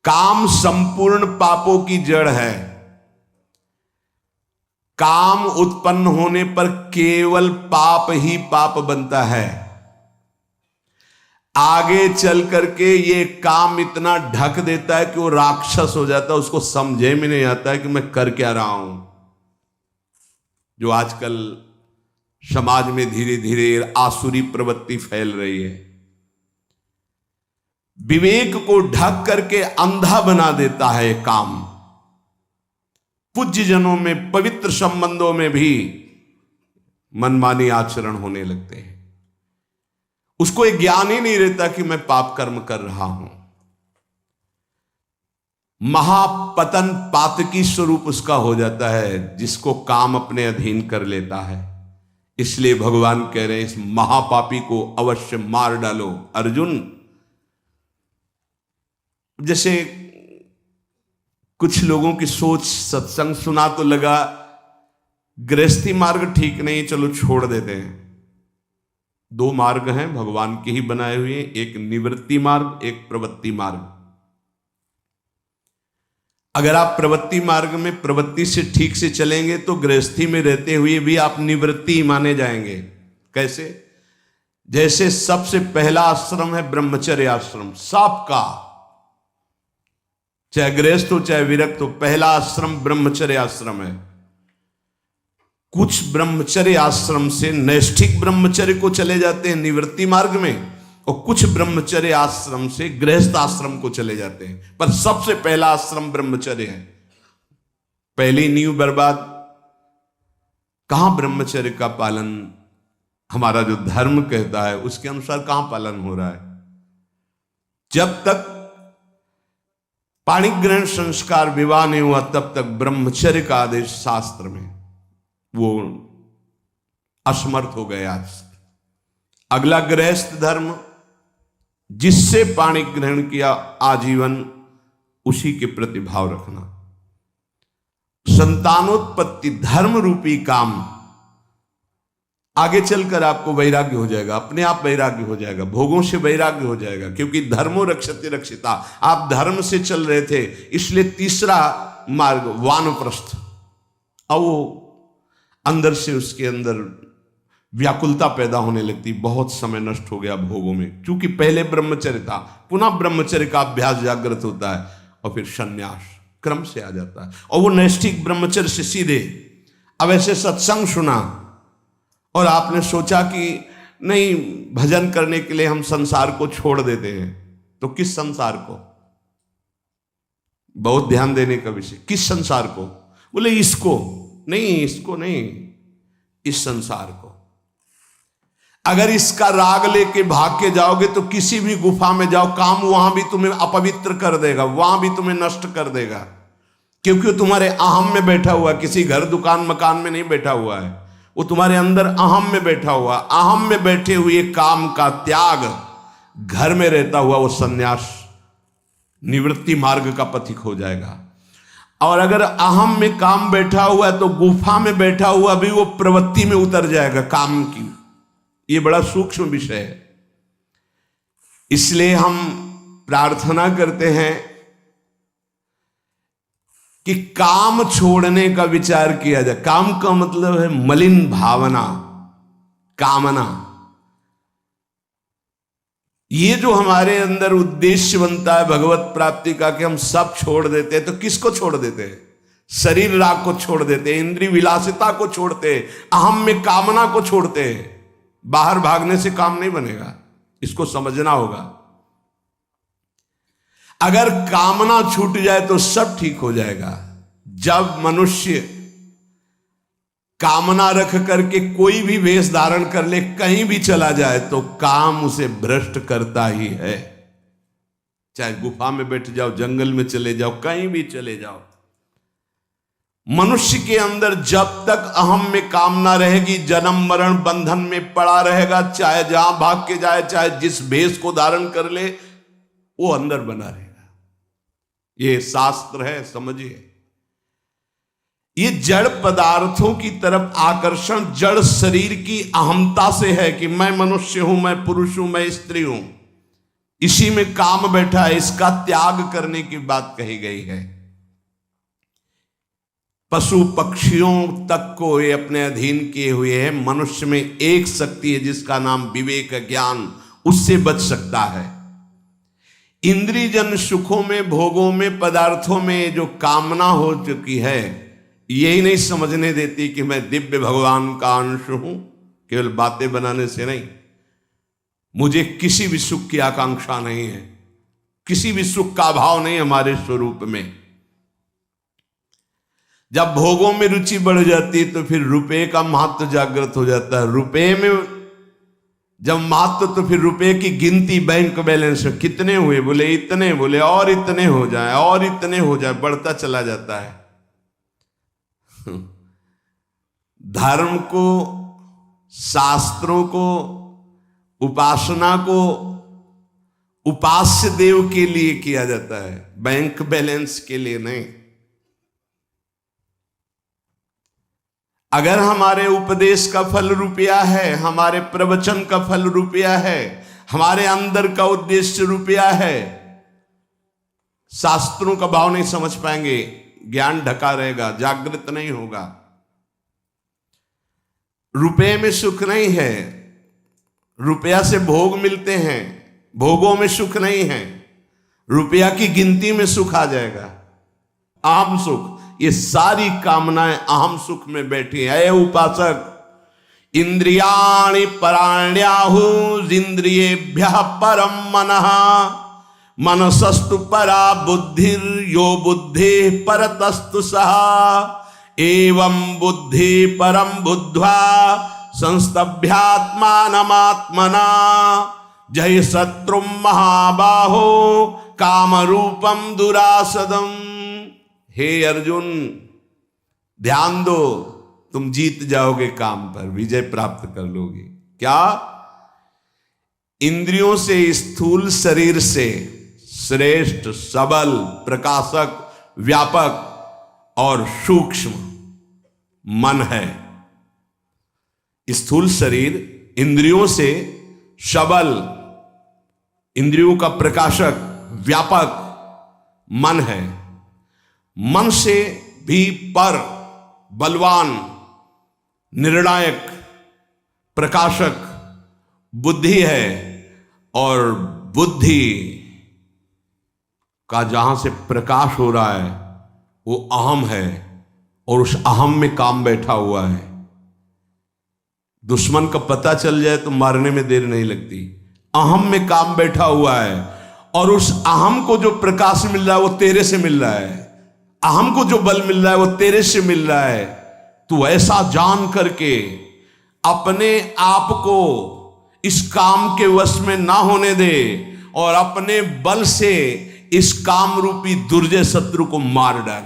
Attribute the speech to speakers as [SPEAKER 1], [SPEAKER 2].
[SPEAKER 1] काम संपूर्ण पापों की जड़ है। काम उत्पन्न होने पर केवल पाप ही पाप बनता है। आगे चल करके ये काम इतना ढक देता है कि वो राक्षस हो जाता है, उसको समझे में नहीं आता है कि मैं कर क्या रहा हूं। जो आजकल समाज में धीरे धीरे आसुरी प्रवृत्ति फैल रही है, विवेक को ढक करके अंधा बना देता है काम। पूज्य जनों में, पवित्र संबंधों में भी मनमानी आचरण होने लगते हैं। उसको एक ज्ञान ही नहीं रहता कि मैं पाप कर्म कर रहा हूं। महापतन पातकी स्वरूप उसका हो जाता है, जिसको काम अपने अधीन कर लेता है। इसलिए भगवान कह रहे हैं इस महापापी को अवश्य मार डालो। अर्जुन, जैसे कुछ लोगों की सोच, सत्संग सुना तो लगा गृहस्थी मार्ग ठीक नहीं, चलो छोड़ देते हैं। दो मार्ग हैं भगवान के ही बनाए हुए, एक निवृत्ति मार्ग, एक प्रवृत्ति मार्ग। अगर आप प्रवृत्ति मार्ग में प्रवृत्ति से ठीक से चलेंगे तो गृहस्थी में रहते हुए भी आप निवृत्ति माने जाएंगे। कैसे? जैसे सबसे पहला आश्रम है ब्रह्मचर्य आश्रम, सबका, चाहे गृहस्थ हो चाहे विरक्त हो, पहला आश्रम ब्रह्मचर्य आश्रम है। कुछ ब्रह्मचर्य आश्रम से नैष्ठिक ब्रह्मचर्य को चले जाते हैं निवृत्ति मार्ग में, और कुछ ब्रह्मचर्य आश्रम से गृहस्थ आश्रम को चले जाते हैं। पर सबसे पहला आश्रम ब्रह्मचर्य है। पहली नींव बर्बाद। कहां ब्रह्मचर्य का पालन, हमारा जो धर्म कहता है उसके अनुसार कहां पालन हो रहा है? जब तक पाणिक ग्रहण संस्कार विवाह नहीं हुआ तब तक ब्रह्मचर्य का आदेश शास्त्र में वो असमर्थ हो गए। आज अगला गृहस्थ धर्म, जिससे पाणिक ग्रहण किया, आजीवन उसी के प्रति भाव रखना। संतानोत्पत्ति धर्म रूपी काम, आगे चलकर आपको वैराग्य हो जाएगा, अपने आप वैराग्य हो जाएगा, भोगों से वैराग्य हो जाएगा, क्योंकि धर्मो रक्षति रक्षिता। आप धर्म से चल रहे थे, इसलिए तीसरा मार्ग वानप्रस्थ। अब वो अंदर से उसके अंदर व्याकुलता पैदा होने लगती, बहुत समय नष्ट हो गया भोगों में। क्योंकि पहले ब्रह्मचर्य था, पुनः ब्रह्मचर्य का अभ्यास जागृत होता है, और फिर संन्यास क्रम से आ जाता है। और वो नैष्ठिक ब्रह्मचर्य से सीधे, अब ऐसे सत्संग सुना और आपने सोचा कि नहीं, भजन करने के लिए हम संसार को छोड़ देते हैं, तो किस संसार को? बहुत ध्यान देने का विषय, किस संसार को? बोले इसको नहीं, इसको नहीं, इस संसार को। अगर इसका राग लेके भाग के जाओगे तो किसी भी गुफा में जाओ, काम वहां भी तुम्हें अपवित्र कर देगा, वहां भी तुम्हें नष्ट कर देगा, क्योंकि तुम्हारे अहम में बैठा हुआ, किसी घर दुकान मकान में नहीं बैठा हुआ है, वो तुम्हारे अंदर अहम में बैठा हुआ। अहम में बैठे हुए काम का त्याग, घर में रहता हुआ वो सन्यास, निवृत्ति मार्ग का पथिक हो जाएगा। और अगर अहम में काम बैठा हुआ है तो गुफा में बैठा हुआ भी वो प्रवृत्ति में उतर जाएगा काम की। ये बड़ा सूक्ष्म विषय है। इसलिए हम प्रार्थना करते हैं कि काम छोड़ने का विचार किया जाए। काम का मतलब है मलिन भावना, कामना। ये जो हमारे अंदर उद्देश्य बनता है भगवत प्राप्ति का, कि हम सब छोड़ देते हैं, तो किसको छोड़ देते हैं? शरीर राग को छोड़ देते हैं, इंद्रिय विलासिता को छोड़ते हैं, अहम में कामना को छोड़ते हैं। बाहर भागने से काम नहीं बनेगा, इसको समझना होगा। अगर कामना छूट जाए तो सब ठीक हो जाएगा। जब मनुष्य कामना रख करके कोई भी वेश धारण कर ले, कहीं भी चला जाए, तो काम उसे भ्रष्ट करता ही है। चाहे गुफा में बैठ जाओ, जंगल में चले जाओ, कहीं भी चले जाओ, मनुष्य के अंदर जब तक अहम में कामना रहेगी, जन्म मरण बंधन में पड़ा रहेगा। चाहे जहां भाग के जाए, चाहे जिस भेष को धारण कर ले, वो अंदर बना रहेगा। ये शास्त्र है, समझिए। ये जड़ पदार्थों की तरफ आकर्षण जड़ शरीर की अहमता से है कि मैं मनुष्य हूं, मैं पुरुष हूं, मैं स्त्री हूं। इसी में काम बैठा है, इसका त्याग करने की बात कही गई है। पशु पक्षियों तक को ये अपने अधीन किए हुए हैं। मनुष्य में एक शक्ति है जिसका नाम विवेक ज्ञान, उससे बच सकता है। इंद्रिय जन सुखों में, भोगों में, पदार्थों में जो कामना हो चुकी है, यही नहीं समझने देती कि मैं दिव्य भगवान का अंश हूं। केवल बातें बनाने से नहीं, मुझे किसी भी सुख की आकांक्षा नहीं है, किसी भी सुख का अभाव नहीं हमारे स्वरूप में। जब भोगों में रुचि बढ़ जाती है तो फिर रुपए का महत्व जागृत हो जाता है। रुपए में जब महत्व, तो फिर रुपए की गिनती, बैंक बैलेंस में कितने हुए, बोले इतने, बोले और इतने हो जाए, और इतने हो जाए, बढ़ता चला जाता है। धर्म को, शास्त्रों को, उपासना को उपास्य देव के लिए किया जाता है, बैंक बैलेंस के लिए नहीं। अगर हमारे उपदेश का फल रुपया है, हमारे प्रवचन का फल रुपया है, हमारे अंदर का उद्देश्य रुपया है, शास्त्रों का भाव नहीं समझ पाएंगे, ज्ञान ढका रहेगा, जागृत नहीं होगा। रुपये में सुख नहीं है, रुपया से भोग मिलते हैं, भोगों में सुख नहीं है। रुपया की गिनती में सुख आ जाएगा, अहम सुख। ये सारी कामनाएं अहम सुख में बैठी है। उपासक, इंद्रियाणि पराण्याहुरिन्द्रियेभ्यः परम मनः, मनसस्तु परा बुद्धिर यो बुद्धि परतस्तु सः, एवं बुद्धि परम बुद्ध्वा संस्तभ्यात्मानमात्मना, जय शत्रुम महाबाहो कामरूपम दुरासदम। हे अर्जुन, ध्यान दो, तुम जीत जाओगे, काम पर विजय प्राप्त कर लोगे। क्या? इंद्रियों से, स्थूल शरीर से श्रेष्ठ, सबल, प्रकाशक, व्यापक और सूक्ष्म मन है। स्थूल शरीर इंद्रियों से सबल, इंद्रियों का प्रकाशक, व्यापक मन है। मन से भी पर, बलवान, निर्णायक, प्रकाशक बुद्धि है। और बुद्धि का जहां से प्रकाश हो रहा है वो अहम है, और उस अहम में काम बैठा हुआ है। दुश्मन का पता चल जाए तो मारने में देर नहीं लगती। अहम में काम बैठा हुआ है, और उस अहम को जो प्रकाश मिल रहा है वो तेरे से मिल रहा है। अहम को जो बल मिल रहा है वो तेरे से मिल रहा है। तू ऐसा जान करके अपने आप को इस काम के वश में ना होने दे, और अपने बल से इस काम रूपी दुर्जय शत्रु को मार डाल।